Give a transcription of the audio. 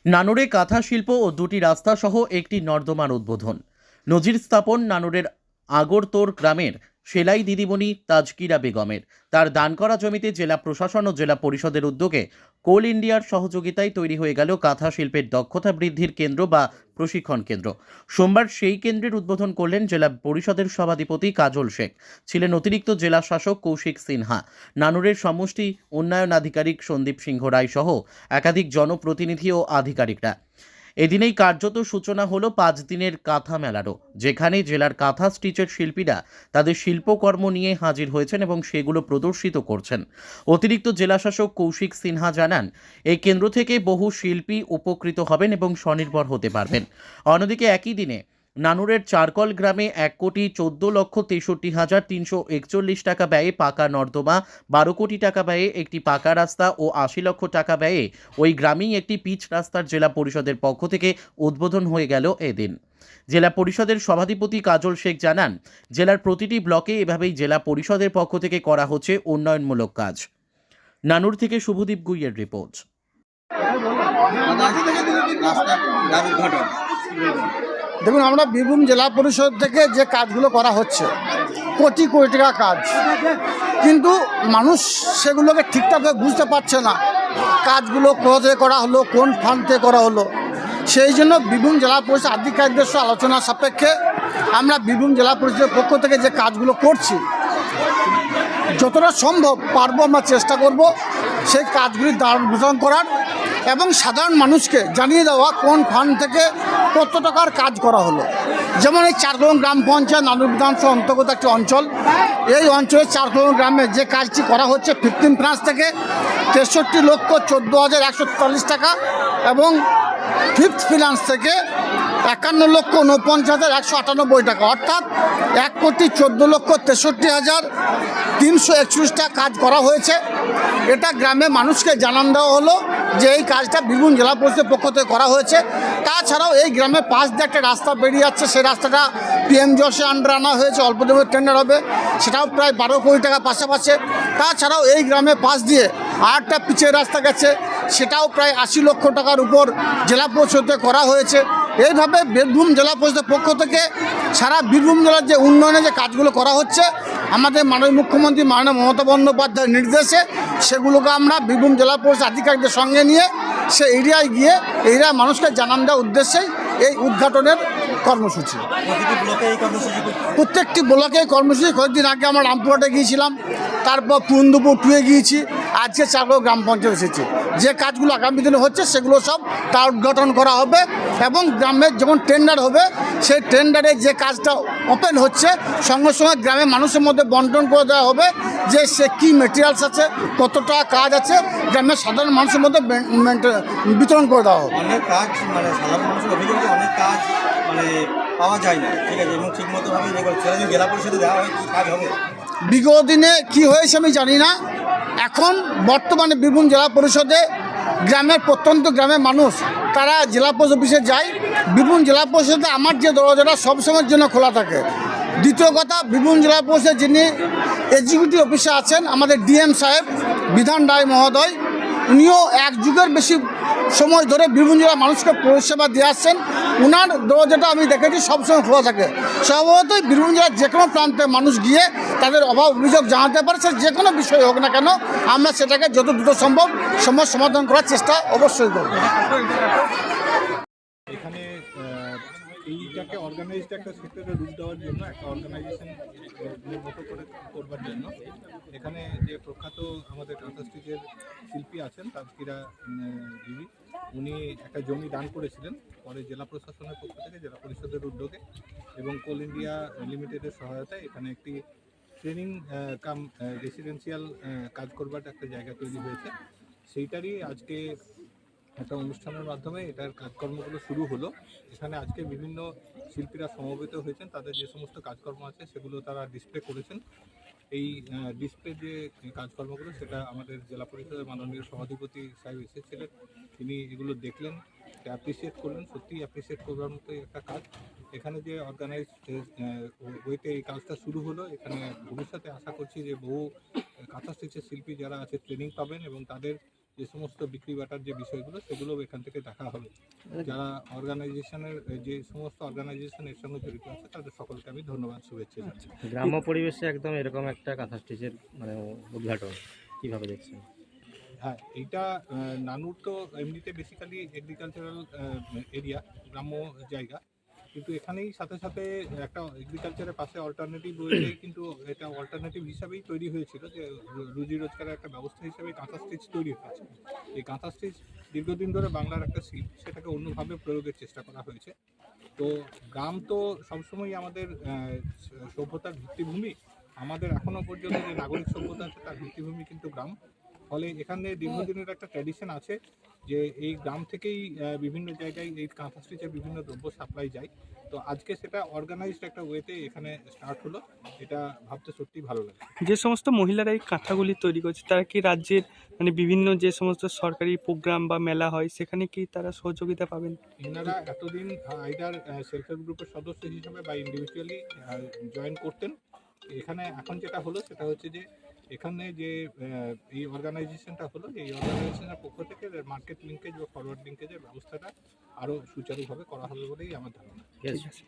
নানুরে কাঁথা শিল্প ও দুটি রাস্তা সহ একটি নর্দমার উদ্বোধন। নজির স্থাপন নানুরের আগরতোর গ্রামের সেলাই দিদিমণি তাজকিরা বেগমের। তার দান করা জমিতে জেলা প্রশাসন ও জেলা পরিষদের উদ্যোগে কোল ইন্ডিয়ার সহযোগিতায় তৈরি হয়ে গেল কাঁথা শিল্পের দক্ষতা বৃদ্ধির কেন্দ্র বা প্রশিক্ষণ কেন্দ্র। সোমবার সেই কেন্দ্রের উদ্বোধন করলেন জেলা পরিষদের সভাধিপতি কাজল শেখ, ছিলেন অতিরিক্ত জেলা শাসক কৌশিক সিনহা, নানুরের সমষ্টি উন্নয়ন আধিকারিক সন্দীপ সিংহ রায় সহ একাধিক জনপ্রতিনিধি ও আধিকারিকরা। এদিনেই কার্যত সূচনা হলো 5 দিনের কাঁথা মেলারও, যেখানে জেলার কাঁথা স্টিচের শিল্পীরা তাদের শিল্পকর্ম নিয়ে হাজির হয়েছেন এবং সেগুলো প্রদর্শিত করছেন। অতিরিক্ত জেলাশাসক কৌশিক সিনহা জানান, এই কেন্দ্র থেকে বহু শিল্পী উপকৃত হবেন এবং স্বনির্ভর হতে পারবেন। অন্যদিকে একই দিনে নানুরের চারকল গ্রামে 1,63,63,341 টাকা ব্যয়ে পাকা নর্দমা, 12 কোটি টাকা ব্যয়ে একটি পাকা রাস্তা ও 80 লক্ষ টাকা ব্যয়ে ওই গ্রামেই একটি পিচ রাস্তার জেলা পরিষদের পক্ষ থেকে উদ্বোধন হয়ে গেল এদিন। জেলা পরিষদের সভাধিপতি কাজল শেখ জানান, জেলার প্রতিটি ব্লকে এভাবেই জেলা পরিষদের পক্ষ থেকে করা হচ্ছে উন্নয়নমূলক কাজ। নানুর থেকে শুভদীপ গুইয়ের রিপোর্ট। দেখুন, আমরা বীরভূম জেলা পরিষদ থেকে যে কাজগুলো করা হচ্ছে, কোটি কোটি টাকা কাজ, কিন্তু মানুষ সেগুলোকে ঠিকঠাকভাবে বুঝতে পারছে না কাজগুলো কোথা থেকে করা হলো, কোন ফান্ড থেকে করা হলো। সেই জন্য বীরভূম জেলা পরিষদ আধিকারিকদের সাথে আলোচনা সাপেক্ষে আমরা বীরভূম জেলা পরিষদের পক্ষ থেকে যে কাজগুলো করছি, যতটা সম্ভব পারবো আমরা চেষ্টা করব সেই কাজগুলির দাম ঘোষণা করার এবং সাধারণ মানুষকে জানিয়ে দেওয়া কোন ফান্ড থেকে কত টাকার কাজ করা হলো। যেমন এই চারকলং গ্রাম পঞ্চায়েত নানুর বিধানসভা অন্তর্গত একটি অঞ্চল। এই অঞ্চলে চারকলং গ্রামে যে কাজটি করা হচ্ছে 15 ব্রাঞ্চ থেকে 63,14,143 টাকা এবং 5th ফিনান্স থেকে 51,49,198 টাকা, অর্থাৎ 1,14,63,341 টাকা কাজ করা হয়েছে। এটা গ্রামে মানুষকে জানান দেওয়া হলো যে এই কাজটা বীরভূম জেলা পরিষদের পক্ষ থেকে করা হয়েছে। তাছাড়াও এই গ্রামে পাশ দিয়ে একটা রাস্তা বেরিয়ে যাচ্ছে, সেই রাস্তাটা PM জসে আন্ডার আনা হয়েছে, অল্প দিনের টেন্ডার হবে, সেটাও প্রায় 12 কোটি টাকা পাশাপাশি। তাছাড়াও এই গ্রামে পাশ দিয়ে আরেকটা পিচের রাস্তা গেছে, সেটাও প্রায় 80 লক্ষ টাকার উপর জেলা পরিষদে করা হয়েছে। এইভাবে বীরভূম জেলা পরিষদের পক্ষ থেকে সারা বীরভূম জেলার যে উন্নয়নে যে কাজগুলো করা হচ্ছে, আমাদের মাননীয় মুখ্যমন্ত্রী মাননীয় মমতা বন্দ্যোপাধ্যায়ের নির্দেশে সেগুলোকে আমরা বীরভূম জেলা পরিষদ আধিকারিকদের সঙ্গে নিয়ে সে এরিয়ায় গিয়ে এরিয়ার মানুষকে জানান দেওয়ার উদ্দেশ্যেই এই উদ্ঘাটনের কর্মসূচি। প্রত্যেকটি ব্লকে কর্মসূচি। কয়েকদিন আগে আমরা রামপুরহাটে গিয়েছিলাম, তারপর পুরন্দুপুর 2-এ গিয়েছি, আজকে চারকল গ্রাম পঞ্চায়েত এসেছি। যে কাজগুলো আগামী দিনে হচ্ছে সেগুলো সব তার উদ্ঘাটন করা হবে এবং গ্রামের যখন টেন্ডার হবে সেই টেন্ডারে যে কাজটা ওপেন হচ্ছে সঙ্গে সঙ্গে গ্রামের মানুষের মধ্যে বন্টন করে দেওয়া হবে যে সে কী মেটেরিয়ালস আছে, কতটা কাজ আছে, গ্রামের সাধারণ মানুষের মধ্যে বিতরণ করে দেওয়া হবে। অনেক কাজ সাধারণ মানুষের অভিযোগ অনেক কাজ পাওয়া যায় না, ঠিক আছে, এবং ঠিকমতোভাবে জেলা পরিষদে দেওয়া হয়, কী কাজ হবে? বিগত দিনে কী হয়েছে আমি জানি না। এখন বর্তমানে বীরভূম জেলা পরিষদে গ্রামের প্রত্যন্ত গ্রামের মানুষ তারা জেলা পরিষদ অফিসে যায়। বীরভূম জেলা পরিষদে আমার যে দরজাটা সবসময়ের জন্য খোলা থাকে। দ্বিতীয় কথা, বীরভূম জেলা পরিষদের যিনি এক্সিকিউটিভ অফিসার আছেন আমাদের DM সাহেব বিধান রায় মহোদয়, উনিও 1 যুগের বেশি সময় ধরে বীরভূম জেলার মানুষকে পরিষেবা দিয়ে আসছেন। ওনার দরজাটা আমি দেখেছি সবসময় খোলা থাকে। স্বভাবতই বীরভূম জেলার যে কোনো প্রান্তে মানুষ গিয়ে তাদের অভাব অভিযোগ জানাতে পারে, সে যে কোনো বিষয় হোক না কেন, আমরা সেটাকে যত দ্রুত সম্ভব সমস্যা সমাধান করার চেষ্টা অবশ্যই করব। এখানে এইটাকে অর্গানাইজড একটা সেক্টরে রূপ দেওয়ার জন্য, একটা অর্গানাইজেশন মতো করে করবার জন্য এখানে যে প্রখ্যাত আমাদের কাঁথা স্টিচের শিল্পী আছেন তাজকিরা দিদি, উনি একটা জমি দান করেছিলেন। পরে জেলা প্রশাসনের পক্ষ থেকে জেলা পরিষদের উদ্যোগে এবং কোল ইন্ডিয়া লিমিটেডের সহায়তায় এখানে একটি ট্রেনিং কাম রেসিডেন্সিয়াল কাজ করবার একটা জায়গা তৈরি হয়েছে। সেইটারই আজকে একটা অনুষ্ঠানের মাধ্যমে এটার কাজকর্মগুলো শুরু হলো। এখানে আজকে বিভিন্ন শিল্পীরা সমবেত হয়েছেন, তাদের যে সমস্ত কাজকর্ম আছে সেগুলো তারা ডিসপ্লে করেছেন। এই ডিসপ্লে যে কাজকর্মগুলো সেটা আমাদের জেলা পরিষদের মাননীয় সভাধিপতি সাহেব এসেছিলেন, তিনি এগুলো দেখলেন, অ্যাপ্রিসিয়েট করলেন। সত্যিই অ্যাপ্রিসিয়েট করবার মতোই একটা কাজ। এখানে যে অর্গানাইজড ওয়েতে এই কাজটা শুরু হলো, এখানে ভবিষ্যতে আশা করছি যে বহু কাঁথা স্টিচের শিল্পী যারা আছে ট্রেনিং পাবেন এবং তাদের যে সমস্ত বিক্রি বাটার যে বিষয়গুলো সেগুলো এখান থেকে দেখা হবে। যারা অর্গানাইজেশনের যে সমস্ত অর্গানাইজেশন এর সঙ্গে জড়িত আছে তাদের সকলকে আমি ধন্যবাদ, শুভেচ্ছা জানাচ্ছি। গ্রাম্য পরিবেশে একদম এরকম একটা কাঁথা স্টিচের মানে উদ্ঘাটন কিভাবে দেখছেন? হ্যাঁ, এইটা নানুর তো এমনিতে বেসিক্যালি এগ্রিকালচারাল এরিয়া, গ্রাম্য জায়গা, কিন্তু এখানেই সাথে সাথে একটা এগ্রিকালচারের পাশে অল্টারনেটিভ রয়েছে, কিন্তু এটা অল্টারনেটিভ হিসাবেই তৈরি হয়েছিল যে রুজি রোজগারের একটা ব্যবস্থা হিসেবে কাঁথা স্টিচ তৈরি হয়েছে। এই কাঁথা স্টিচ দীর্ঘদিন ধরে বাংলার একটা শিল্প, সেটাকে অন্যভাবে প্রয়োগের চেষ্টা করা হয়েছে। তো গ্রাম তো সবসময় আমাদের সভ্যতার ভিত্তিভূমি, আমাদের এখনো পর্যন্ত যে নাগরিক সভ্যতা আছে তার ভিত্তিভূমি কিন্তু গ্রাম। ফলে এখানে দীর্ঘদিনের একটা ট্র্যাডিশন আছে যে এই গ্রাম থেকেই বিভিন্ন জায়গায় এই কাঁথা স্টিচের বিভিন্ন দ্রব্য সাপ্লাই যায়। তো আজকে সেটা অর্গানাইজড একটা ওয়েতে এখানে স্টার্ট হলো, এটা ভাবতে সত্যি ভালো লাগে। যে সমস্ত মহিলারা এই কাঁথাগুলি তৈরি করছে তারা কি রাজ্যের মানে বিভিন্ন যে সমস্ত সরকারি প্রোগ্রাম বা মেলা হয় সেখানে কি তারা সহযোগিতা পাবেন? এনারা এতদিন আইদার সেলফ হেল্প গ্রুপের সদস্য হিসেবে বা ইন্ডিভিজুয়ালি জয়েন করতেন। এখানে এখন যেটা হলো সেটা হচ্ছে যে এখানে যে এই অর্গানাইজেশনটা হলো, এই অর্গানাইজেশনের পক্ষ থেকে মার্কেট লিঙ্কেজ বা ফরওয়ার্ড লিঙ্কেজের ব্যবস্থাটা আরও সুচারুভাবে করা হবে বলেই আমার ধারণা। Yes. ঠিক আছে।